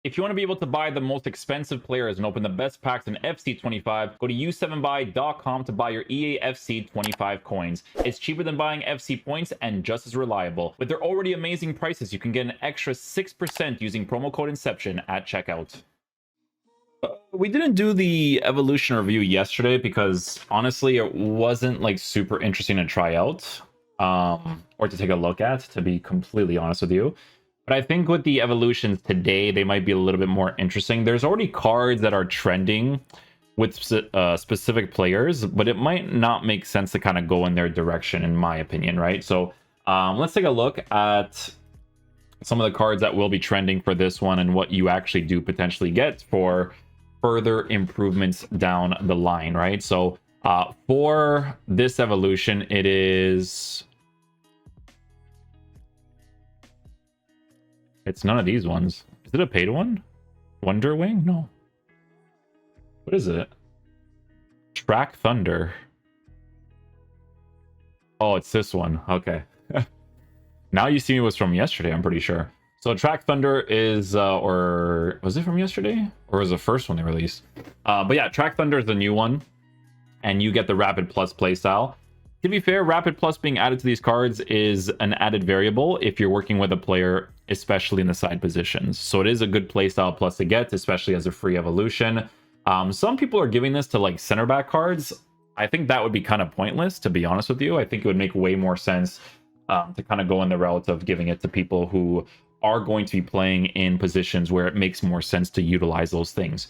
If you want to be able to buy the most expensive players and open the best packs in FC25, go to u7buy.com to buy your EA FC25 coins. It's cheaper than buying FC points and just as reliable. With their already amazing prices, you can get an extra 6% using promo code Inception at checkout. We didn't do the evolution review yesterday because honestly it wasn't like super interesting to try out or to take a look at, to be completely honest with you. But I think with the evolutions today, they might be a little bit more interesting. There's already cards that are trending with specific players, but it might not make sense to kind of go in their direction, in my opinion, right? So let's take a look at some of the cards that will be trending for this one and what you actually do potentially get for further improvements down the line, right? So for this evolution, it is... It's none of these ones. Is it a paid one? Wonder Wing? No. What is it? Track Thunder. Oh, it's this one. Okay. Now You See Me was from yesterday, I'm pretty sure. So Track Thunder is, or was it from yesterday? Or was it the first one they released? But yeah, Track Thunder is the new one. And you get the Rapid Plus playstyle. To be fair, Rapid Plus being added to these cards is an added variable if you're working with a player, especially in the side positions. So it is a good playstyle plus to get, especially as a free evolution. Some people are giving this to like center back cards. I think that would be kind of pointless, to be honest with you. I think it would make way more sense to kind of go in the route of giving it to people who are going to be playing in positions where it makes more sense to utilize those things.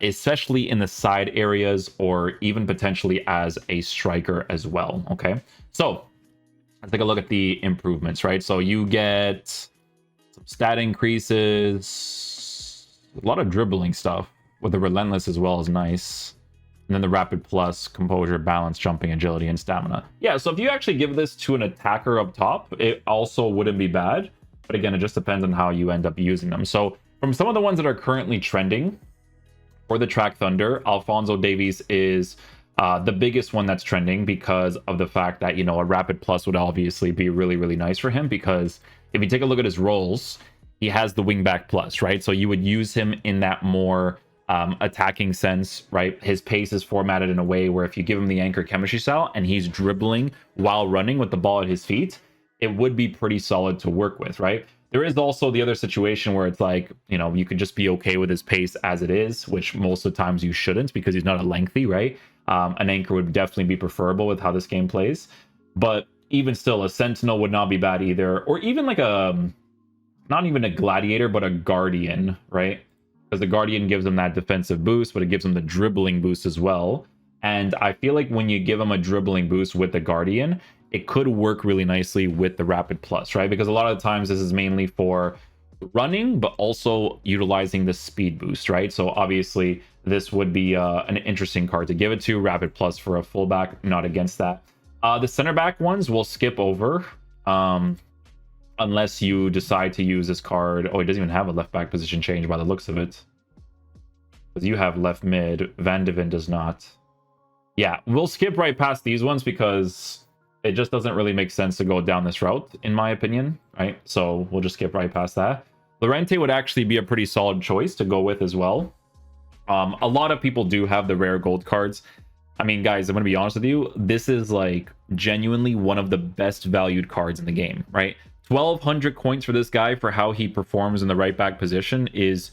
Especially in the side areas or even potentially as a striker as well. Okay, so let's take a look at the improvements, right? So you get some stat increases, a lot of dribbling stuff with the Relentless as well is nice. And then the Rapid Plus, Composure, Balance, Jumping, Agility, and Stamina. Yeah, so if you actually give this to an attacker up top, it also wouldn't be bad. But again, it just depends on how you end up using them. So from some of the ones that are currently trending, for the Track Thunder, Alphonso Davies is the biggest one that's trending because of the fact that, you know, a Rapid Plus would obviously be really, really nice for him, because if you take a look at his roles, he has the Wingback Plus, right? So you would use him in that more attacking sense, right? His pace is formatted in a way where if you give him the anchor chemistry style and he's dribbling while running with the ball at his feet, it would be pretty solid to work with, right? There is also the other situation where it's like, you know, you could just be okay with his pace as it is, which most of the times you shouldn't because he's not a lengthy, right? An anchor would definitely be preferable with how this game plays. But even still, a sentinel would not be bad either. Or even like a, not even a gladiator, but a guardian, right? Because the guardian gives him that defensive boost, but it gives him the dribbling boost as well. And I feel like when you give him a dribbling boost with the guardian, it could work really nicely with the Rapid Plus, right? Because a lot of the times this is mainly for running, but also utilizing the speed boost, right? So obviously this would be an interesting card to give it to. Rapid Plus for a fullback, not against that. The center back ones we'll skip over, unless you decide to use this card. Oh, it doesn't even have a left back position change by the looks of it. Because you have left mid, Van de Ven does not. Yeah, we'll skip right past these ones because it just doesn't really make sense to go down this route, in my opinion, right? So we'll just skip right past that. Lorente would actually be a pretty solid choice to go with as well. A lot of people do have the rare gold cards. I mean, guys, I'm going to be honest with you. This is like genuinely one of the best valued cards in the game, right? 1,200 coins for this guy for how he performs in the right back position is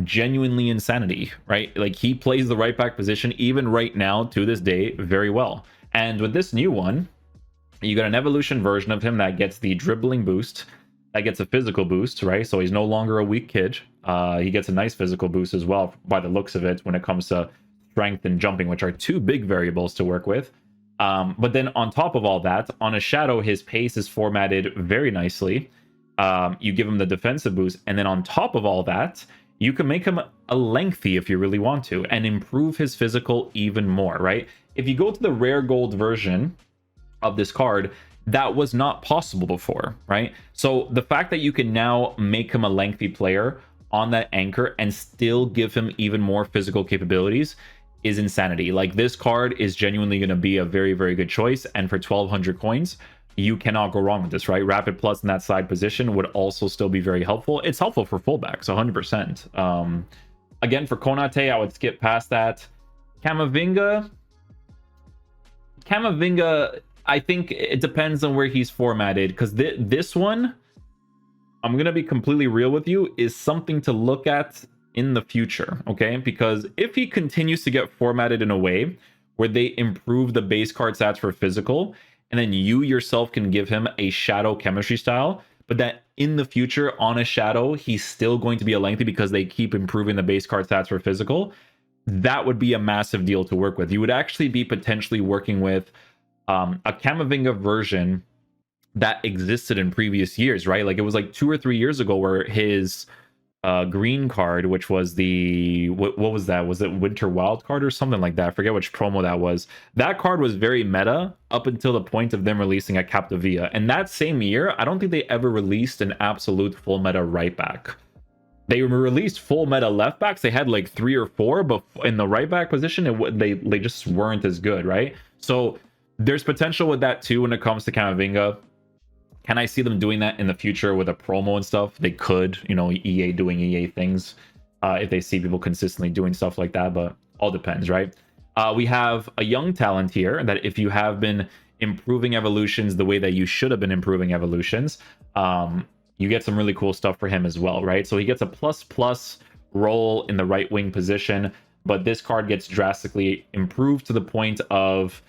genuinely insanity, right? Like he plays the right back position even right now to this day very well. And with this new one, you got an evolution version of him that gets the dribbling boost, that gets a physical boost, right? So he's no longer a weak kid. He gets a nice physical boost as well by the looks of it when it comes to strength and jumping, which are two big variables to work with. But then on top of all that, on a shadow, his pace is formatted very nicely. You give him the defensive boost, and then on top of all that, you can make him a lengthy if you really want to, and improve his physical even more, right? If you go to the rare gold version of this card, that was not possible before, right? So the fact that you can now make him a lengthy player on that anchor and still give him even more physical capabilities is insanity. Like this card is genuinely going to be a very, very good choice. And for 1,200 coins, you cannot go wrong with this, right? Rapid Plus in that side position would also still be very helpful. It's helpful for fullbacks, 100%. Again, for Konate, I would skip past that. Camavinga, I think it depends on where he's formatted, because this one, I'm going to be completely real with you, is something to look at in the future, okay? Because if he continues to get formatted in a way where they improve the base card stats for physical, and then you yourself can give him a shadow chemistry style, but that in the future on a shadow, he's still going to be a lengthy because they keep improving the base card stats for physical, that would be a massive deal to work with. You would actually be potentially working with a Camavinga version that existed in previous years, right? Like it was like 2 or 3 years ago where his green card, which was the what was that? Was it Winter Wild Card or something like that? I forget which promo that was. That card was very meta up until the point of them releasing a Capdevia. And that same year, I don't think they ever released an absolute full meta right back. They released full meta left backs. They had like 3 or 4, but in the right back position, they just weren't as good, right? So there's potential with that too when it comes to Camavinga. Can I see them doing that in the future with a promo and stuff? They could, you know, EA doing EA things if they see people consistently doing stuff like that, but all depends, right? We have a young talent here that if you have been improving evolutions the way that you should have been improving evolutions, you get some really cool stuff for him as well, right? So he gets a ++ role in the right wing position, but this card gets drastically improved to the point of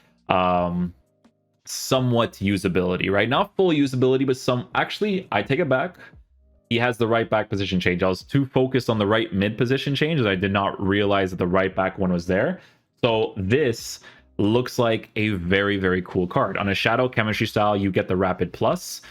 somewhat usability, right? Not full usability, but some. Actually, I take it back. He has the right back position change. I was too focused on the right mid position change that I did not realize that the right back one was there. So this looks like a very, very cool card. On a shadow chemistry style, you get the Rapid Plus,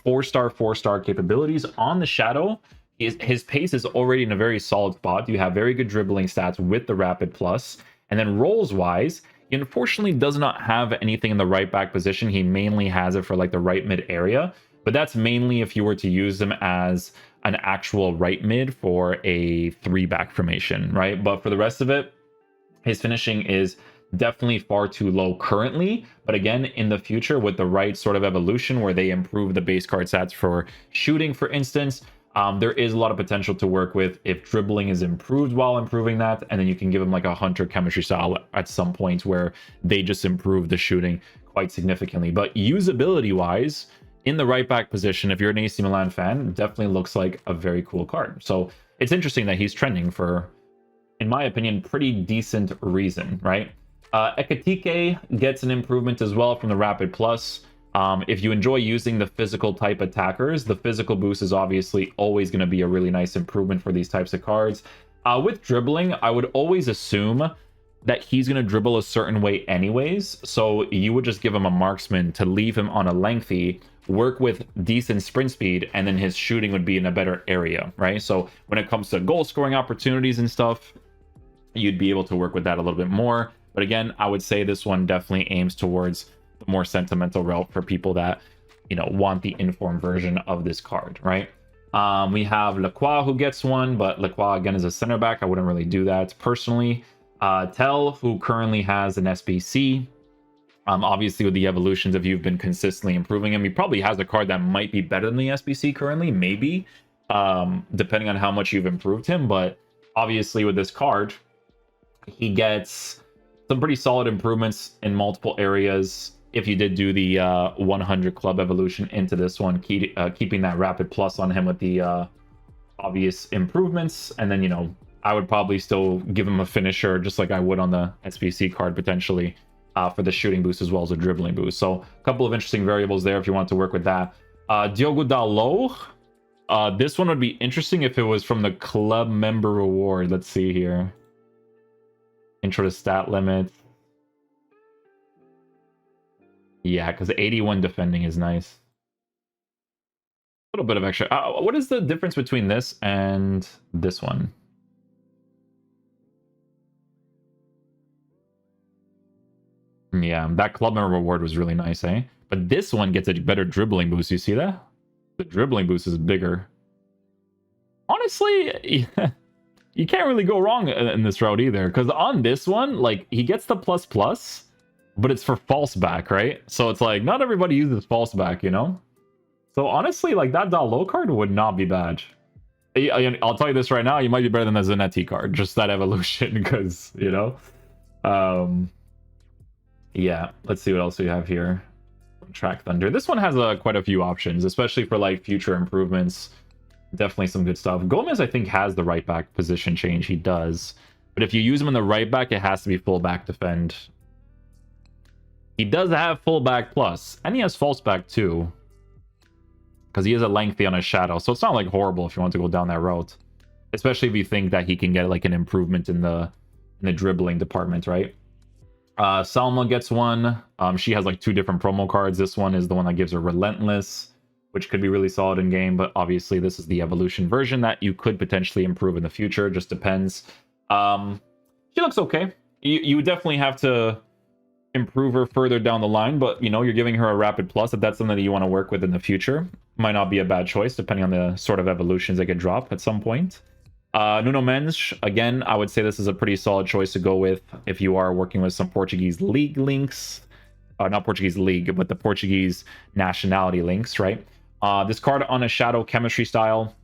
4-star, 4-star capabilities. On the shadow, his pace is already in a very solid spot. You have very good dribbling stats with the Rapid Plus. And then rolls wise, he unfortunately does not have anything in the right back position. He mainly has it for like the right mid area, but that's mainly if you were to use him as an actual right mid for a 3-back formation, right? But for the rest of it, his finishing is definitely far too low currently. But again, in the future with the right sort of evolution where they improve the base card stats for shooting, for instance, there is a lot of potential to work with if dribbling is improved while improving that, and then you can give him like a Hunter chemistry style at some point where they just improve the shooting quite significantly. But usability wise, in the right back position, if you're an AC Milan fan, definitely looks like a very cool card. So it's interesting that he's trending for, in my opinion, pretty decent reason, right? Ekatike gets an improvement as well from the Rapid Plus. If you enjoy using the physical type attackers, the physical boost is obviously always going to be a really nice improvement for these types of cards. With dribbling, I would always assume that he's going to dribble a certain way anyways, so you would just give him a marksman to leave him on a lengthy, work with decent sprint speed, and then his shooting would be in a better area, right? So when it comes to goal scoring opportunities and stuff, you'd be able to work with that a little bit more. But again, I would say this one definitely aims towards the more sentimental route for people that, you know, want the informed version of this card, right? We have Lacroix who gets one, but Lacroix again is a center back. I wouldn't really do that personally. Tell, who currently has an SBC. Obviously with the evolutions, if you've been consistently improving him, he probably has a card that might be better than the SBC currently, maybe, depending on how much you've improved him. But obviously with this card, he gets some pretty solid improvements in multiple areas. If you did do the 100 club evolution into this one, keeping that Rapid Plus on him with the obvious improvements. And then, you know, I would probably still give him a finisher just like I would on the SBC card potentially for the shooting boost as well as a dribbling boost. So a couple of interesting variables there if you want to work with that. Diogo Dalot. This one would be interesting if it was from the club member reward. Let's see here. Intro to stat limit. Yeah, because 81 defending is nice. A little bit of extra. What is the difference between this and this one? Yeah, that club member reward was really nice, eh? But this one gets a better dribbling boost. You see that? The dribbling boost is bigger. Honestly, you can't really go wrong in this route either. Because on this one, like, he gets the ++. but it's for false back, right? So it's like, not everybody uses false back, you know? So honestly, like, that low card would not be bad. I'll tell you this right now, you might be better than the Zanetti card, just that evolution, because, you know? Yeah, let's see what else we have here. Track Thunder. This one has quite a few options, especially for, like, future improvements. Definitely some good stuff. Gomez, I think, has the right back position change. He does. But if you use him in the right back, it has to be full back defend. He does have full back plus, and he has false back too, because he is a lengthy on a shadow. So it's not like horrible if you want to go down that route, especially if you think that he can get like an improvement in the dribbling department, right? Salma gets one. She has like 2 different promo cards. This one is the one that gives her Relentless, which could be really solid in game, but obviously this is the evolution version that you could potentially improve in the future. Just depends. She looks okay. You would definitely have to improve her further down the line, but you know, you're giving her a rapid plus. If that's something that you want to work with in the future, might not be a bad choice depending on the sort of evolutions that get dropped at some point. Nuno Mendes, again, I would say this is a pretty solid choice to go with if you are working with some Portuguese league links. Not Portuguese league, but the Portuguese nationality links, right? This card on a shadow chemistry style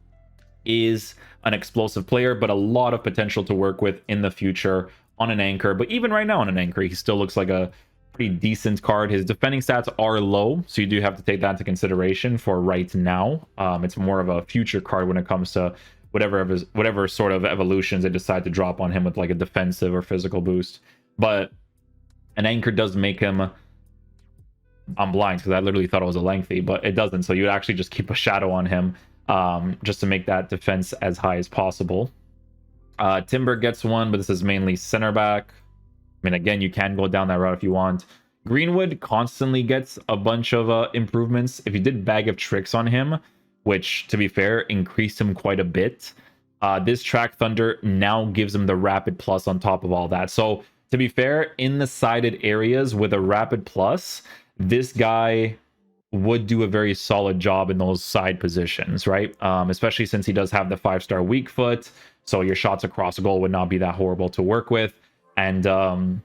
is an explosive player, but a lot of potential to work with in the future on an anchor. But even right now on an anchor, he still looks like a pretty decent card. His defending stats are low, so you do have to take that into consideration for right now. It's more of a future card when it comes to whatever sort of evolutions they decide to drop on him with like a defensive or physical boost. But an anchor does make him... I'm blind because I literally thought it was a lengthy, but it doesn't. So you would actually just keep a shadow on him just to make that defense as high as possible. Timber gets one, but this is mainly center back. I mean, again, you can go down that route if you want. Greenwood constantly gets a bunch of improvements. If you did Bag of Tricks on him, which, to be fair, increased him quite a bit, this Track Thunder now gives him the Rapid Plus on top of all that. So, to be fair, in the sided areas with a Rapid Plus, this guy would do a very solid job in those side positions, right? Especially since he does have the 5-star weak foot. So your shots across goal would not be that horrible to work with. And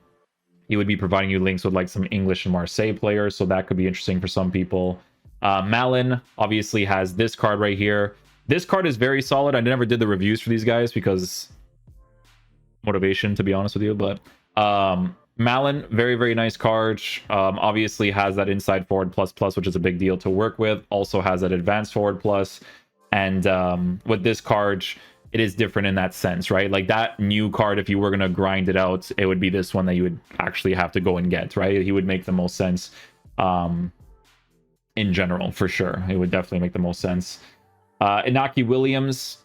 he would be providing you links with like some English and Marseille players. So that could be interesting for some people. Malin obviously has this card right here. This card is very solid. I never did the reviews for these guys because motivation, to be honest with you. But Malin, very, very nice card. Obviously has that inside forward plus, which is a big deal to work with. Also has that advanced forward plus. And with this card, it is different in that sense, right? Like that new card, if you were going to grind it out, it would be this one that you would actually have to go and get, right? He would make the most sense in general, for sure. It would definitely make the most sense. Inaki Williams,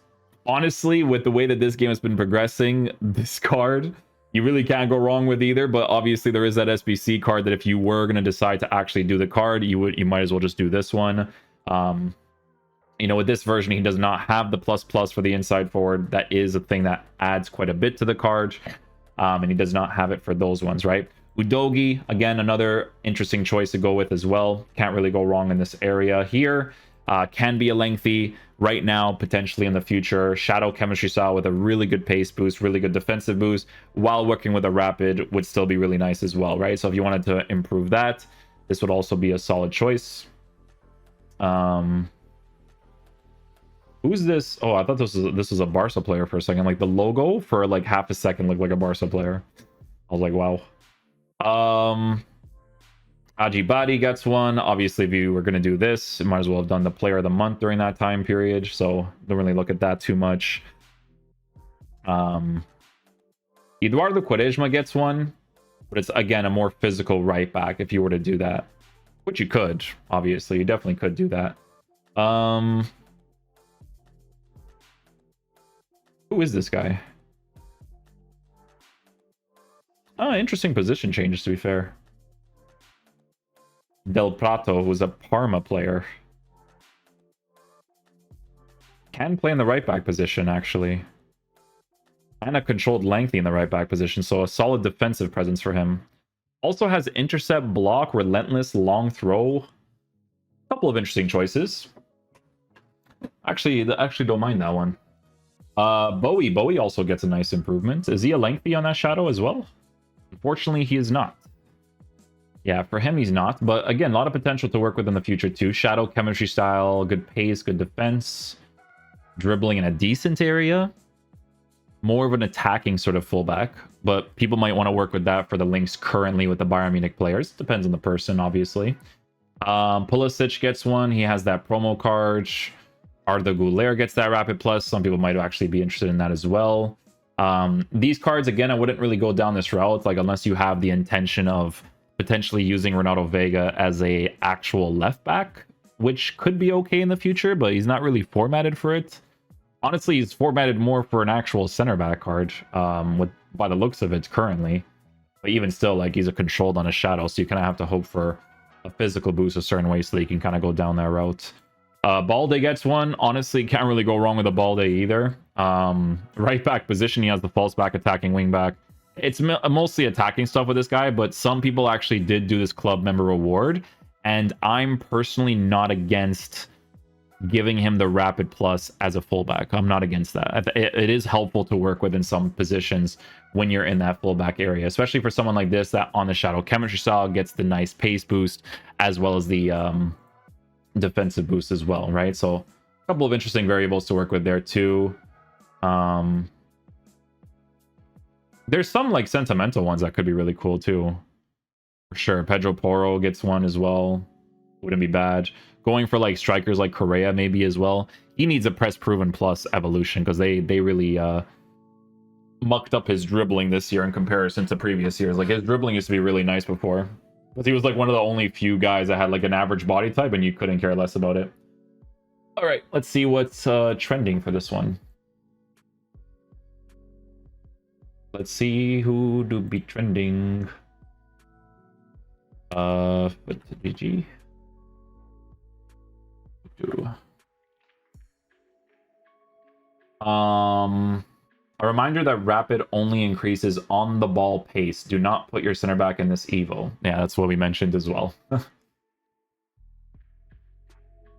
honestly, with the way that this game has been progressing, this card, you really can't go wrong with either. But obviously there is that SBC card that if you were going to decide to actually do the card, you might as well just do this one. You know, with this version, he does not have the plus for the inside forward. That is a thing that adds quite a bit to the card. And he does not have it for those ones, right? Udogi, again, another interesting choice to go with as well. Can't really go wrong in this area here. Can be a lengthy right now, potentially in the future. Shadow chemistry style with a really good pace boost, really good defensive boost, while working with a rapid would still be really nice as well, right? So if you wanted to improve that, this would also be a solid choice. Who's this? Oh, I thought this was a Barca player for a second. Like the logo for like half a second looked like a Barca player. I was like, wow. Ajibadi gets one. Obviously, if you were going to do this, you might as well have done the player of the month during that time period. So don't really look at that too much. Eduardo Quaresma gets one, but it's again a more physical right back if you were to do that, which you could. Obviously, you definitely could do that. Who is this guy? Oh, interesting position changes, to be fair. Del Prato, who's a Parma player. Can play in the right back position, actually. And a controlled lengthy in the right back position, so a solid defensive presence for him. Also has intercept, block, relentless, long throw. A couple of interesting choices. Actually don't mind that one. Bowie also gets a nice improvement. Is he a lengthy on that shadow as well? Unfortunately, he is not. Yeah, for him, he's not. But again, a lot of potential to work with in the future, too. Shadow chemistry style, good pace, good defense, dribbling in a decent area. More of an attacking sort of fullback. But people might want to work with that for the links currently with the Bayern Munich players. Depends on the person, obviously. Pulisic gets one. He has that promo card. Arda Güler gets that Rapid Plus. Some people might actually be interested in that as well. These cards, again, I wouldn't really go down this route, like unless you have the intention of potentially using Ronaldo Vega as a actual left back, which could be okay in the future, but he's not really formatted for it. Honestly, he's formatted more for an actual center back card, by the looks of it currently. But even still, like, he's a controlled on a shadow, so you kind of have to hope for a physical boost a certain way so that you can kind of go down that route. Balde gets one. Honestly, can't really go wrong with a Balde either. Right back position, he has the false back attacking wing back. It's mostly attacking stuff with this guy, but some people actually did do this club member reward, and I'm personally not against giving him the Rapid Plus as a fullback. I'm not against that. It is helpful to work with in some positions when you're in that fullback area, especially for someone like this that on the Shadow chemistry style gets the nice pace boost as well as the defensive boost as well, right? So a couple of interesting variables to work with there too. There's some like sentimental ones that could be really cool too, for sure. Pedro Porro gets one as well, wouldn't be bad. Going for like strikers like Correa maybe as well. He needs a press proven plus evolution because they really mucked up his dribbling this year in comparison to previous years. Like his dribbling used to be really nice before, because he was like one of the only few guys that had like an average body type and you couldn't care less about it. All right, let's see what's trending for this one. Let's see who do be trending. GG. A reminder that Rapid only increases on the ball pace. Do not put your center back in this Evo. Yeah, that's what we mentioned as well.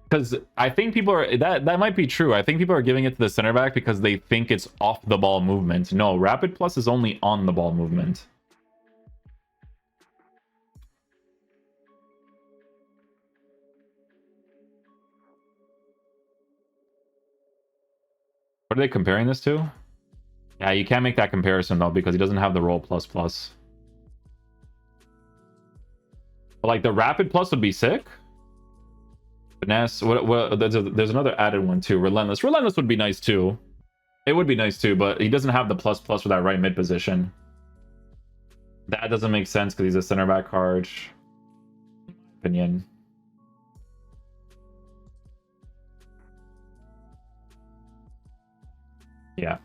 Because I think people are that might be true. I think people are giving it to the center back because they think it's off the ball movement. No, Rapid Plus is only on the ball movement. What are they comparing this to? Yeah, you can't make that comparison though because he doesn't have the roll plus plus. But like the Rapid Plus would be sick. Finesse. What? There's another added one too. Relentless. Relentless would be nice too. It would be nice too, but he doesn't have the plus plus for that right mid position. That doesn't make sense because he's a center back card. In my opinion. Yeah.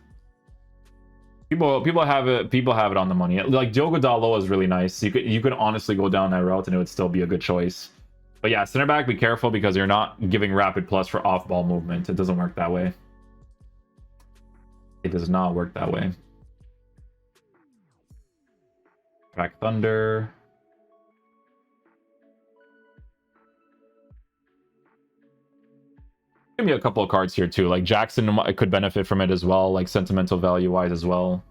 People have it. People have it on the money. Like Diogo Dalot is really nice. You could honestly go down that route and it would still be a good choice. But yeah, center back, be careful because you're not giving Rapid Plus for off ball movement. It doesn't work that way. It does not work that way. Track Thunder. Give me a couple of cards here too. Like Jackson could benefit from it as well, like sentimental value wise as well.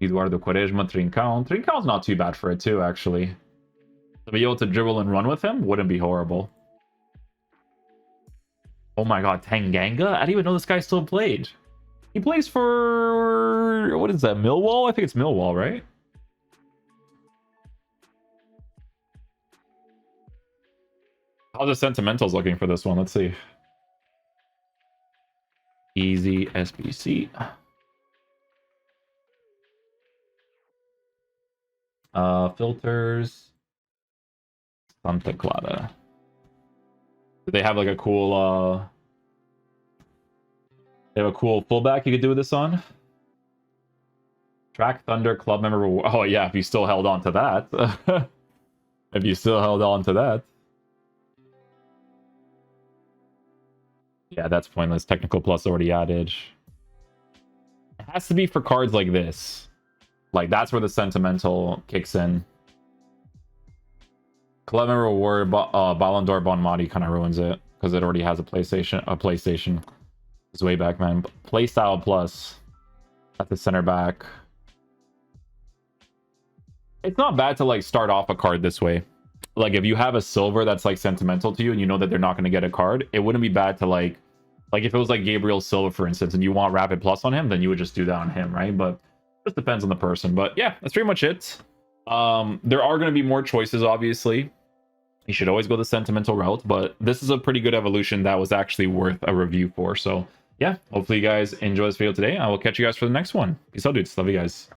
Eduardo Quaresma, Trincão. Trincão's not too bad for it too, actually. To be able to dribble and run with him wouldn't be horrible. Oh my god, Tanganga? I didn't even know this guy still played. He plays for... what is that, Millwall? I think it's Millwall, right? How's the Sentimentals looking for this one? Let's see. Easy SBC. Filters. Santa Clara. Do they have like a cool they have a cool fullback you could do this on? Track Thunder club member. Oh yeah, if you still held on to that. If you still held on to that. Yeah, that's pointless. Technical plus already added. It has to be for cards like this. Like that's where the sentimental kicks in. Club member reward, Ballon d'Or Bonmati kind of ruins it because it already has a PlayStation. It's way back, man. Playstyle plus at the center back. It's not bad to like start off a card this way. Like if you have a silver that's like sentimental to you and you know that they're not going to get a card, it wouldn't be bad to like if it was like Gabriel Silva, for instance, and you want rapid plus on him, then you would just do that on him, right? But it just depends on the person. But yeah, that's pretty much it. There are going to be more choices, obviously. You should always go the sentimental route, but this is a pretty good evolution that was actually worth a review for. So yeah, hopefully you guys enjoy this video today. I will catch you guys for the next one. Peace out, dudes. Love you guys.